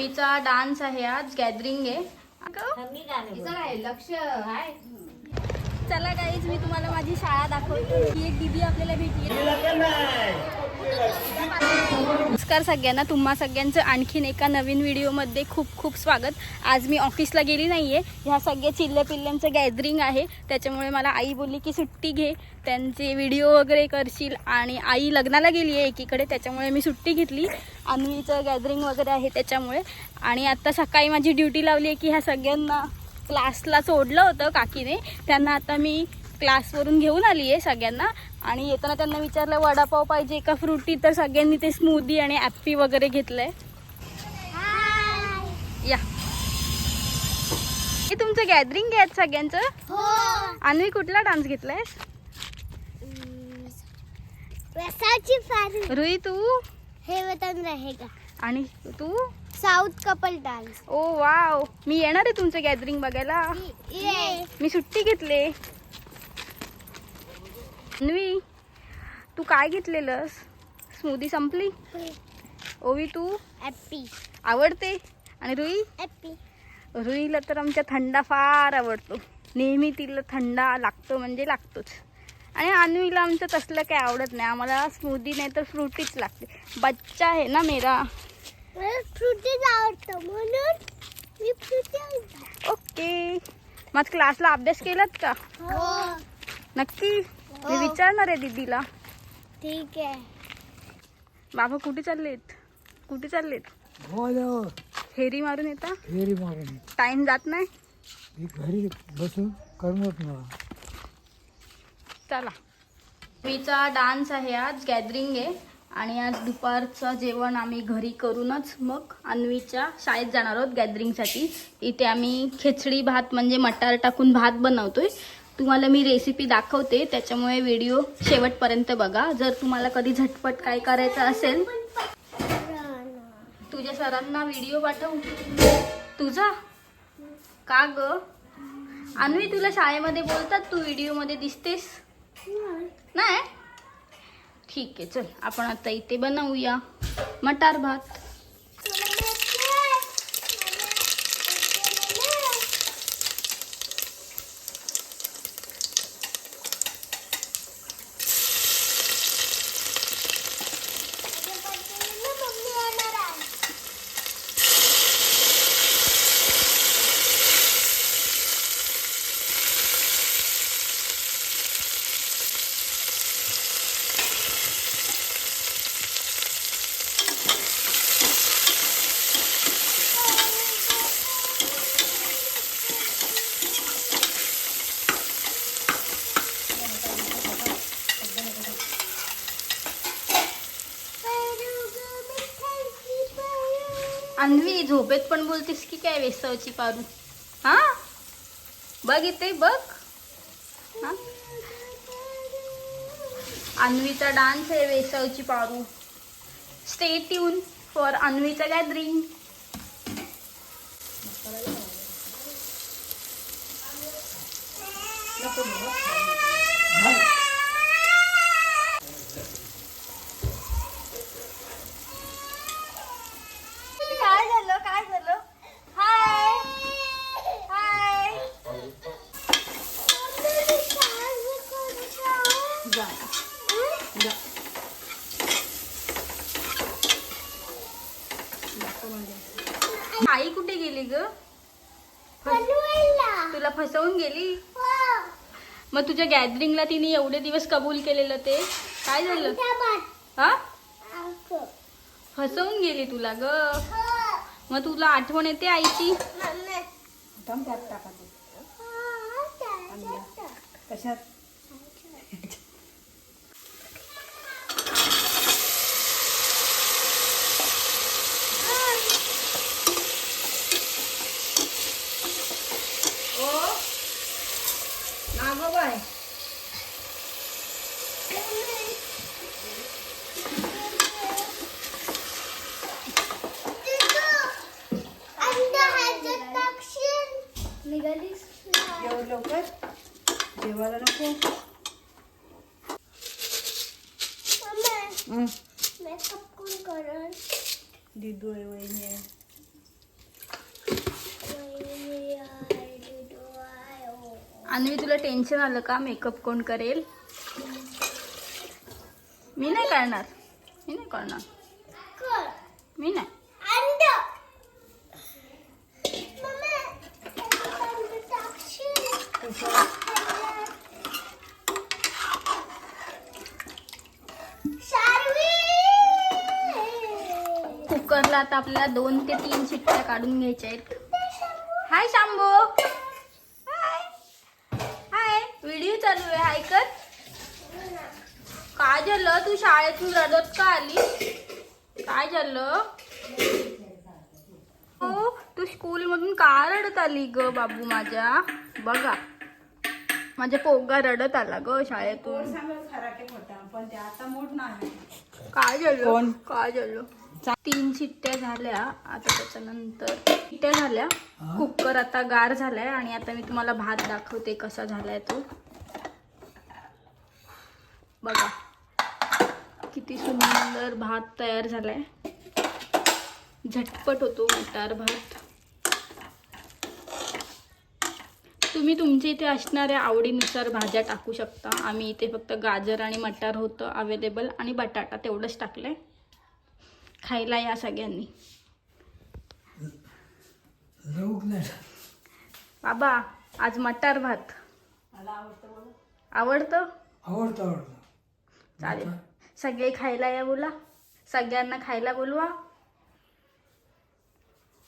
अन्वीचा dance आहे, आज gathering आहे. लक्ष आहे. चला गाईज, मी तुम्हाला माझी शाळा दाखवते. ही एक दीदी आपल्याला भेटली. नमस्कार सगळ्यांना, तुम्हा सगळ्यांचं आणखीन एका नवीन व्हिडिओमध्ये खूप खूप स्वागत. आज मी ऑफिसला गेली नाही आहे. ह्या सगळ्या चिल्ल्या पिल्ल्यांचं गॅदरिंग आहे, त्याच्यामुळे मला आई बोलली की सुट्टी घे, त्यांचे व्हिडिओ वगैरे करशील. आणि आई लग्नाला गेली आहे एकीकडे, त्याच्यामुळे मी सुट्टी घेतली. अन्वीचं गॅदरिंग वगैरे आहे त्याच्यामुळे. आणि आत्ता सकाळी माझी ड्युटी लावली आहे की ह्या सगळ्यांना क्लासला सोडलं होतं काकीने. त्यांना आता मी क्लासवरून घेऊन आली आहे सगळ्यांना. आणि येताना त्यांना विचारलं वडापाव पाहिजे का फ्रुटी, तर सगळ्यांनी ते स्मूदी आणि ॲप्पी वगैरे घेतलंय. या, हे तुमचं गॅदरिंग आहे सगळ्यांचं. अन्वी कुठला डान्स घेतलाय? रुई तू हे वतन रहेगा आणि तू साउथ कपल डान्स. ओ वाव, मी येणार आहे तुमचं गॅदरिंग बघायला. मी सुट्टी घेतले. अन्वी, तू काय घेतलेलंस? स्मूदी संपली. ओवी तू ॲप्पी आवडते. आणि रुई? ॲप्पी. रुईला तर आमच्या थंडा फार आवडतो. नेहमी तिला थंडा लागतो म्हणजे लागतोच. आणि अन्वीला आमचं तसलं काय आवडत नाही. आम्हाला स्मूदी नाही तर फ्रुटीच लागते. बच्चा आहे ना मेरा. मला फ्रुटीच आवडतं म्हणून मी फ्रुटी आणतो. ओके, मग क्लासला अभ्यास केलात का? हो. नक्की? मी विचारणार आहे दीदीला. ठीक आहे. बाबा कुठे चाललेत? कुठे चाललेत? फेरी मारून येता? फेरी मारून टाइम जात नाही? मी घरी बसून करमत मला. चला, मीचा डान्स आहे, आज गॅदरिंग आहे. आणि आज दुपारचं जेवण आम्ही घरी करूनच मग अन्वीच्या शाळेत जाणार आहोत गॅदरिंगसाठी. इथे आम्ही खिचडी भात म्हणजे मटार टाकून भात बनवतोय. तुम्हाला मी रेसिपी दाखवते, त्याच्यामुळे व्हिडिओ शेवटपर्यंत बघा. जर तुम्हाला कधी झटपट काय करायचं असेल, तुझ्या सरांना व्हिडिओ पाठवू. तुझा का ग? अन्वी, तुला शाळेमध्ये बोलतात तू व्हिडिओमध्ये दिसतेस नाही? ठीक आहे, चल आपण आता इथे बनवूया मटार भात. अन्वी, झोपेत पण बोलतेस की काय वेसवची पारू? हा, बघ इथे बघ. हा, अन्वीचा डान्स आहे वेसवची पारू. स्टे ट्यून फॉर अन्वीचा गॅदरिंग. काय झालं? काय झालं? हाय हाय. जा जा. आई कुठे गेली ग? तुला फसवून गेली? मग तुझ्या गॅदरिंगला तिने एवढे दिवस कबूल केलेलं ते काय झालं? हा, फसवून गेली तुला ग. मग तुला आठवण येते आईची? कशात? नागोबाय, लवकर जेवायला नको. मेकअप कोण करल? दीदू आहे, वहिनी आहे. अन्वी तुला टेन्शन आलं का मेकअप कोण करेल? मी नाही करणार. मी नाही. कुकरला आता आपल्याला 2 ते 3 शिट्ट्या काढून घ्यायच्या आहेत. हाय शांबो. हाय व्हिडिओ चालू आहे. हाय कर. काय झालं? तू शाळेतून रडत का आली? काय झालं? हो तू स्कूल मधून का रडत आली ग बाबू माझ्या? बघा माझ्या पोगा रडत आला ग शाळेतून. पण ते आता मूड नाही. काय झालं? काय झालं? 3 शिट्ट्या झाल्या. आता त्याच्यानंतर शिट्ट्या झाल्या. कुकर आता गार झालाय आणि आता मी तुम्हाला भात दाखवते कसा झालाय तो. बघा किती सुंदर भात तयार झालाय. झटपट होतो मटार भात. तुम्ही तुमच्या इथे असणाऱ्या आवडीनुसार भाज्या टाकू शकता. आम्ही इथे फक्त गाजर आणि मटार होतं अवेलेबल आणि बटाटा तेवढंच टाकलंय. खायला या सगळ्यांनी. बाबा आज मटार भात आवडतं. चालेल सगळे खायला या. बोला सगळ्यांना खायला बोलवा.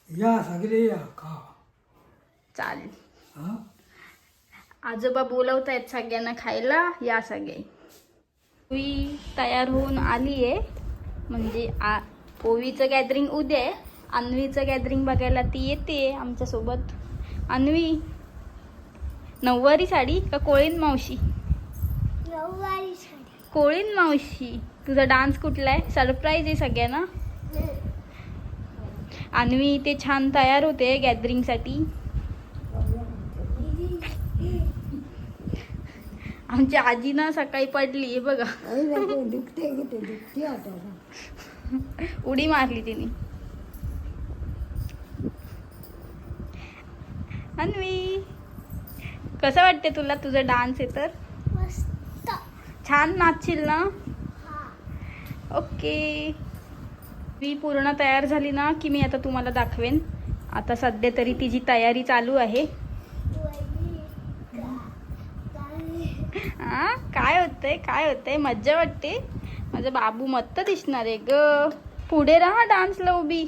या सगळे या खा. चालेल आजोबा बोलवतायत सगळ्यांना खायला या सगळे. पोवी तयार होऊन आली आहे. म्हणजे पोवीचं गॅदरिंग उद्या आहे. अन्वीचं गॅदरिंग बघायला ती येते आमच्यासोबत. अन्वी नऊवारी साडी का कोळीन मावशी? नऊवारी साडी. कोळीन मावशी. तुझा डान्स कुठला आहे? सरप्राईज आहे सगळ्यांना. अन्वी ते छान तयार होते गॅदरिंगसाठी. आमची आजी ना सकाळी पडली आहे बघा. उडी मारली तिने. अन्वी कसं वाटते तुला? तुझा डान्स आहे तर मस्त. छान नाचशील ना? ओके. मी पूर्ण तयार झाली ना की मी आता तुम्हाला दाखवेन. आता सध्या तरी तिची तयारी चालू आहे. काय होतंय? मज्जा वाटते. माझा बाबू मस्त दिसणार आहे ग. पुढे राहा डान्सला उभी.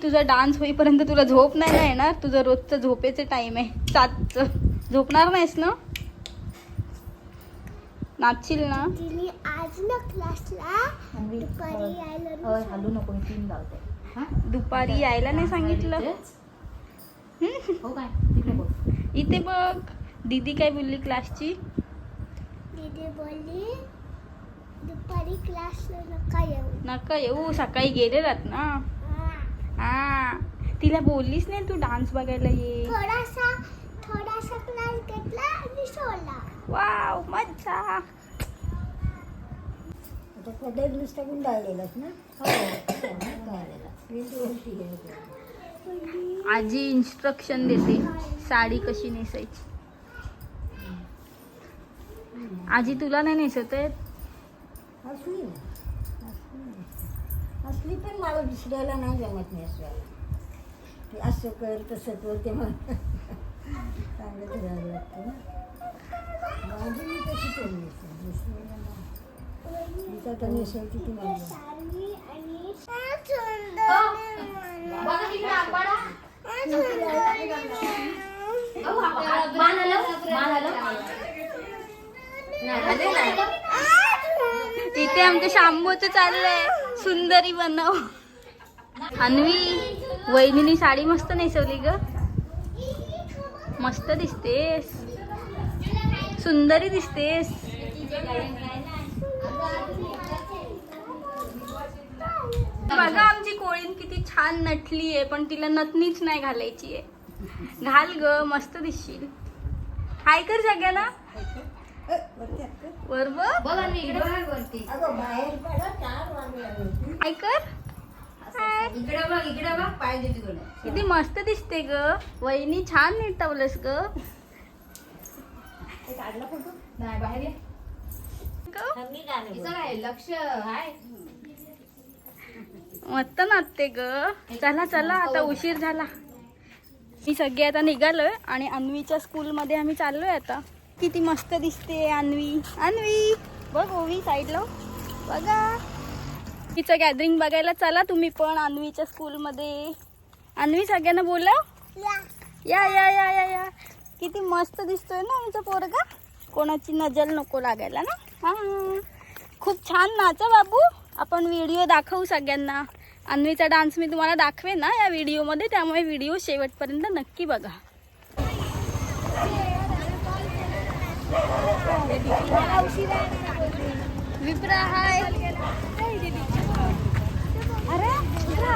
तुझा डान्स होईपर्यंत तुला झोप नाही ना येणार. तुझं रोजचं झोपेचं टाइम आहे 7चं. झोपणार नाहीस ना? नाचशील ना? तिने आज ना क्लासला दुपारी यायला हलू नको मी 3 लावते. दुपारी यायला नाही सांगितलं. हो काय तिकडे बघ. इथे बघ दीदी काय बोलली क्लासची. दीदी बोलली दुपारी क्लासला नका येऊ. सकाळी गेलेलात ना. तिला बोललीस नाही तू डान्स बघायला ये. थोडासा क्लास घेतला आणि सोडला. वाव मज्जा. आजी इन्स्ट्रक्शन देते साडी कशी नेसायची. आजी तुला नाही नेसत आहे? असली पण मला दुसऱ्याला नाही जमत नेसवायला. ते असं कर तसं कर ते मला चांगलं करायला लागतं ना. माझी मी तशी करून नेसते. दुसऱ्याला नाही. मी तर नेसायची ती मला. साडी आणि बघा तिकडे आंबाडा. इथे आमच्या शांबूचं चाललंय सुंदरी बनव. अन्वी वहिनीने साडी मस्त नेसवली ग. मस्त दिसतेस. सुंदरी दिसतेस. बघा आमची कोळीन किती छान नटली आहे. पण तिला नथनीच नाही घालायची आहे. घाल ग मस्त दिसशील. हाय कर सगळ्यांना. वर बघ. बघा मी इकडे वरती. अगं बाहेर पडा 4 वाजले. हाय कर. हाय. इकडे बघ पाय दे तिकडे. किती मस्त दिसते ग वहिनी, छान निटवलंस ग. नाही बाहेर ये. ग, हिचं काय लक्ष हाय. मस्त नाचते ग. चला चला आता उशीर झाला. मी सगळे आता निघालोय आणि अन्वीच्या स्कूलमध्ये आम्ही चाललोय आता. किती मस्त दिसते अन्वी. अन्वी बघ ओवी साईडला बघा. तिचं गॅदरिंग बघायला चला तुम्ही पण अन्वीच्या स्कूलमध्ये. अन्वी सगळ्यांना बोला या या या या या. किती मस्त दिसतोय ना आमचा पोरगा. कोणाची नजर नको लागायला ना. हा खूप छान नाचा बाबू. आपण व्हिडिओ दाखवू सगळ्यांना. अन्वीचा डान्स मी तुम्हाला दाखवेन ना या व्हिडिओमध्ये, त्यामुळे व्हिडिओ शेवटपर्यंत नक्की बघा. विप्रा हाय. अरे विप्रा.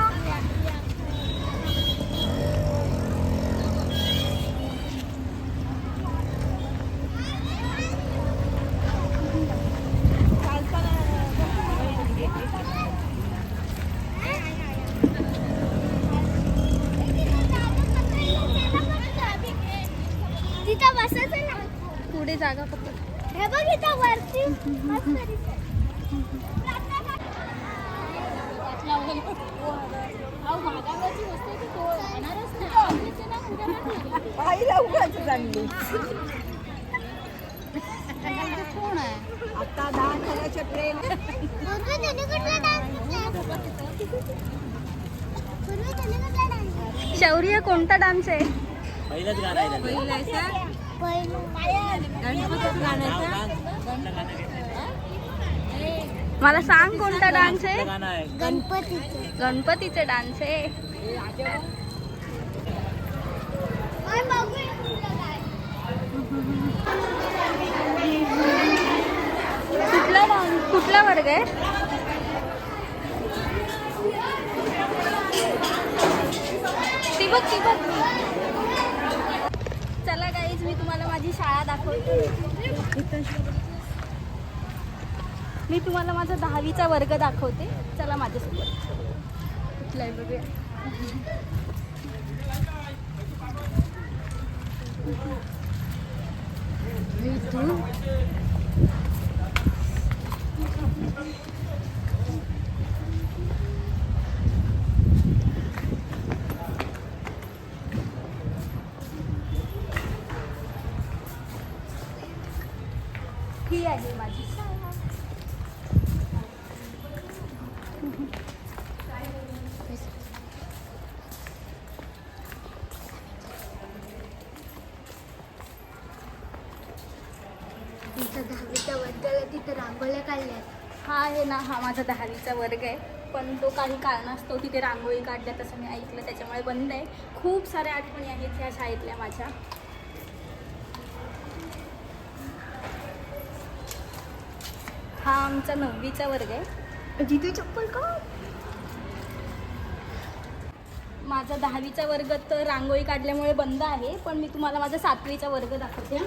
तिथं बसायचं ना. पुढे जागा फक्त. हे बघ इथं वरती मस्त दिसतंय. कोण आहे आता 10 करायचे ट्रेन. पूर्वी त्याने कुठला डान्स शौर्य कोणता डान्स आहे? पहिलंच गाणं आहे त्याचं. मला सांग कोणता डान्स आहे? गाणं आहे गणपतीचं. गणपतीचा डान्स आहे. कुठला डान्स, कुठला वर्ग आहे? ती बघ ती बघ. चला गाईज मी तुम्हाला माझी शाळा दाखवते. मी तुम्हाला माझा 10वीचा वर्ग दाखवते. चला माझ्यासोबत. कुठला आहे बघूया. ही आहे माझी शाळा. तुमच्या 10वीच्या वर्गाला तिथं रांगोळ्या काढल्यात. हा आहे ना, हा माझा 10वीचा वर्ग आहे. पण तो काही कारणास्तव तिथे रांगोळी काढल्यात असं मी ऐकलं, त्याच्यामुळे बंद आहे. खूप साऱ्या आठवणी आहेत ह्या शाळेतल्या माझ्या. हा आमचा 9वीचा वर्ग आहे. तिथे चप्पल का? माझा 10वीचा वर्ग तर रांगोळी काढल्यामुळे बंद आहे. पण मी तुम्हाला माझा 7वीचा वर्ग दाखवते.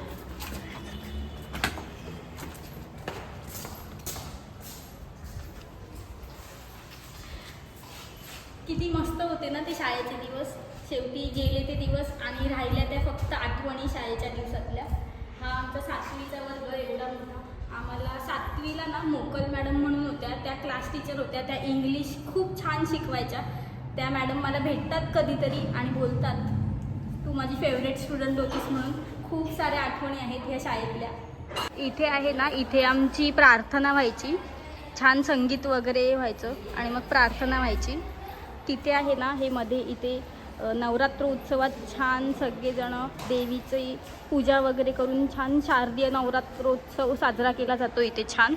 किती मस्त होते ना ते शाळेचे दिवस. शेवटी गेले ते दिवस आणि राहिल्या त्या फक्त आठवणी शाळेच्या दिवसातल्या. हा आमचा 7वीचा वर्ग एवढा मोठा. आम्हाला 7वीला ना मोकल मॅडम म्हणून होत्या. त्या क्लास टीचर होत्या. त्या इंग्लिश खूप छान शिकवायच्या. त्या मॅडम मला भेटतात कधीतरी आणि बोलतात तू माझी फेवरेट स्टुडंट होतीस म्हणून. खूप साऱ्या आठवणी आहेत ह्या शाळेतल्या. इथे आहे ना, इथे आमची प्रार्थना व्हायची. छान संगीत वगैरे व्हायचं आणि मग प्रार्थना व्हायची. तिथे आहे ना, हे मध्ये इथे नवरात्र उत्सवात छान सगळेजण देवीची पूजा वगैरे करून छान शारदीय नवरात्रोत्सव साजरा केला जातो इथे छान.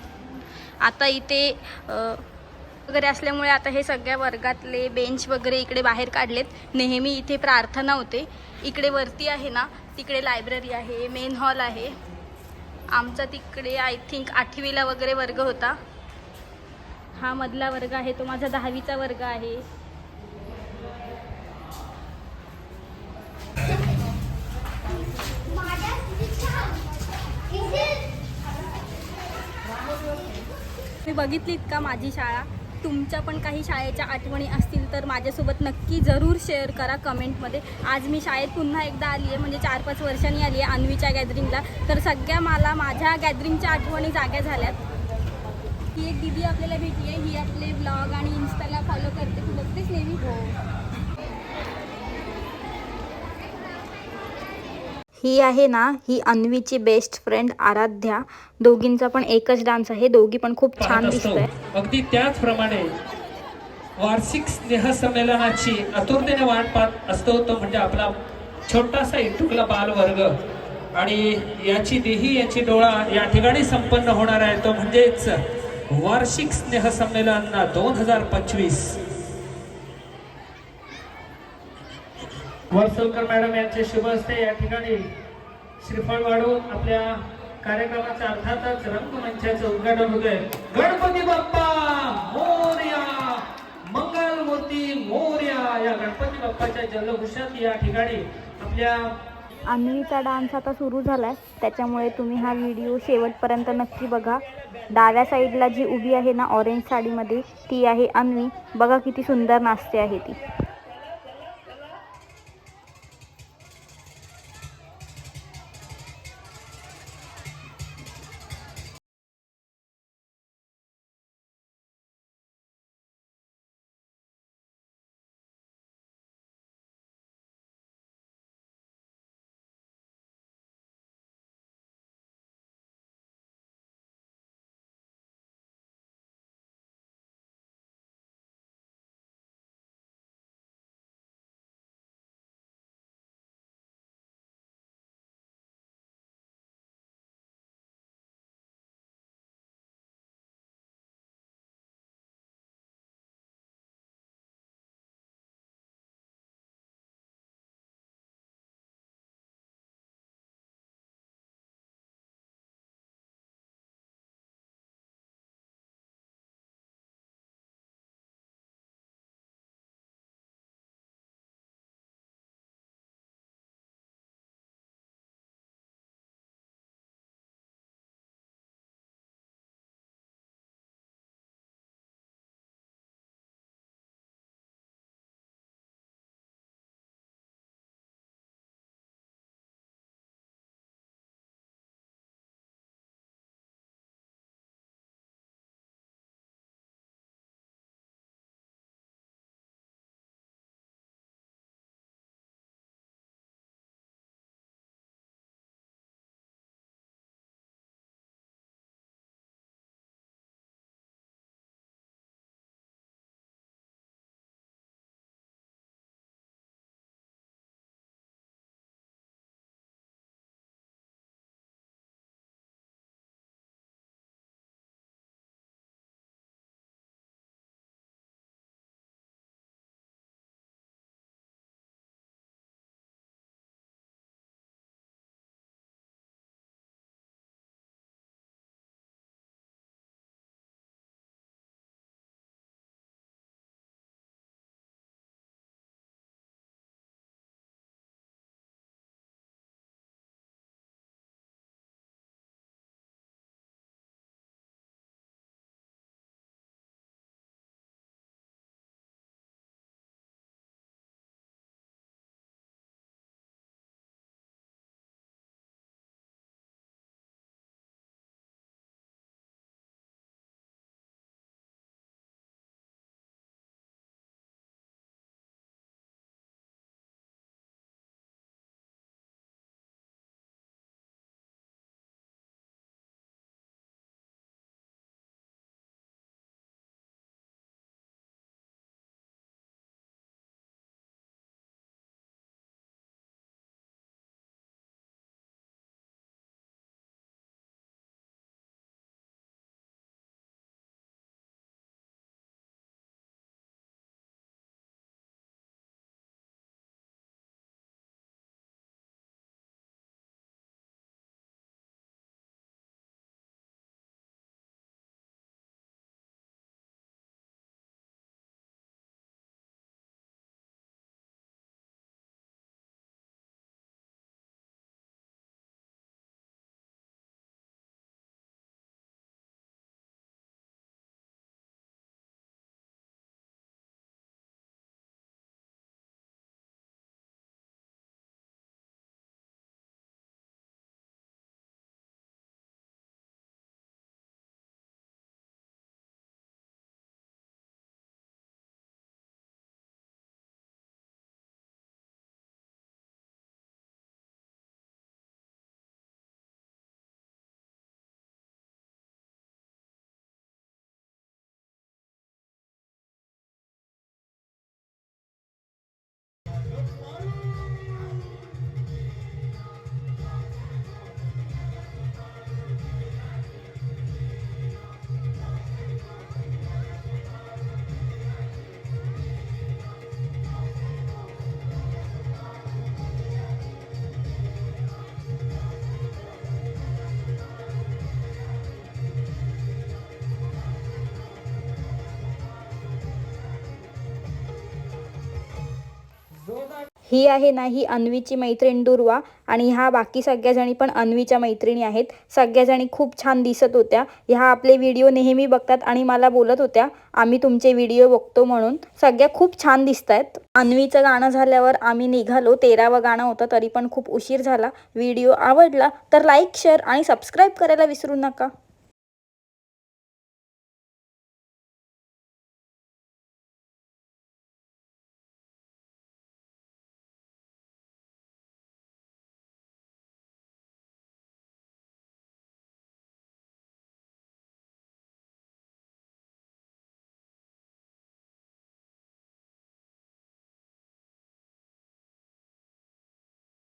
आता इथे वगैरे असल्यामुळे आता हे सगळ्या वर्गातले बेंच वगैरे इकडे बाहेर काढलेत. नेहमी इथे प्रार्थना होते. इकडे वरती आहे ना, तिकडे लायब्ररी आहे, मेन हॉल आहे. आमचा तिकडे आय थिंक 8वीला वगैरे वर्ग होता. हा मधला वर्ग आहे तो माझा 10वीचा वर्ग आहे. तुम्ही बघितलीत का माझी शाळा? तुमच्या पण काही शाळेच्या आठवणी असतील तर माझ्यासोबत नक्की जरूर शेअर करा कमेंटमध्ये. आज मी शाळेत पुन्हा एकदा आली आहे, म्हणजे 4-5 वर्षांनी आली आहे अन्वीच्या गॅदरिंगला. तर सगळ्या मला माझ्या गॅदरिंगच्या आठवणी जाग्या झाल्यात. ही एक दीदी आपल्याला भेटली आहे, ही आपले ब्लॉग आणि इन्स्टाला फॉलो करते. तू बघतेस नेहमी? ही आहे ना, ही अन्वीची बेस्ट फ्रेंड आराध्या. दोघींचा पण एकच डान्स आहे, दोघी पण खूप छान दिसतंय. अगदी त्याचप्रमाणे वार्षिक स्नेहसंमेलनाची आतुरतेने वाट पाहत असतो तो म्हणजे आपला छोटासा इटुकला बालवर्ग. आणि याची देही याची डोळा या ठिकाणी संपन्न होणार आहे, तो म्हणजेच वार्षिक स्नेहसंमेलन 2025. वर्सोलकर मॅडम यांचे शुभ हस्ते या ठिकाणी श्रीफळ वाढवून आपल्या कार्यक्रमाचं अर्थातच रंगमंचाचं उद्घाटन होतंय. गणपती बाप्पा मोरया, मंगलमूर्ती मोरया. या गणपती बाप्पाच्या जल्लोषात या ठिकाणी आपल्या अन्वीचा डान्स आता सुरू झालाय, त्याच्यामुळे तुम्ही हा व्हिडिओ शेवटपर्यंत नक्की बघा. डाव्या साईडला जी उभी आहे ना ऑरेंज साडीमध्ये, ती आहे अन्वी. बघा किती सुंदर नाचते आहे ती. ही आहे ना ही अन्वीची मैत्रीण दुर्वा आणि ह्या बाकी सगळ्याजणी पण अन्वीच्या मैत्रिणी आहेत. सगळ्याजणी खूप छान दिसत होत्या. ह्या आपले व्हिडिओ नेहमी बघतात आणि मला बोलत होत्या आम्ही तुमचे व्हिडिओ बघतो म्हणून. सगळ्या खूप छान दिसत आहेत. अन्वीचं गाणं झाल्यावर आम्ही निघालो. 13वं गाणं होतं तरी पण खूप उशीर झाला. व्हिडिओ आवडला तर लाईक शेअर आणि सबस्क्राईब करायला विसरू नका.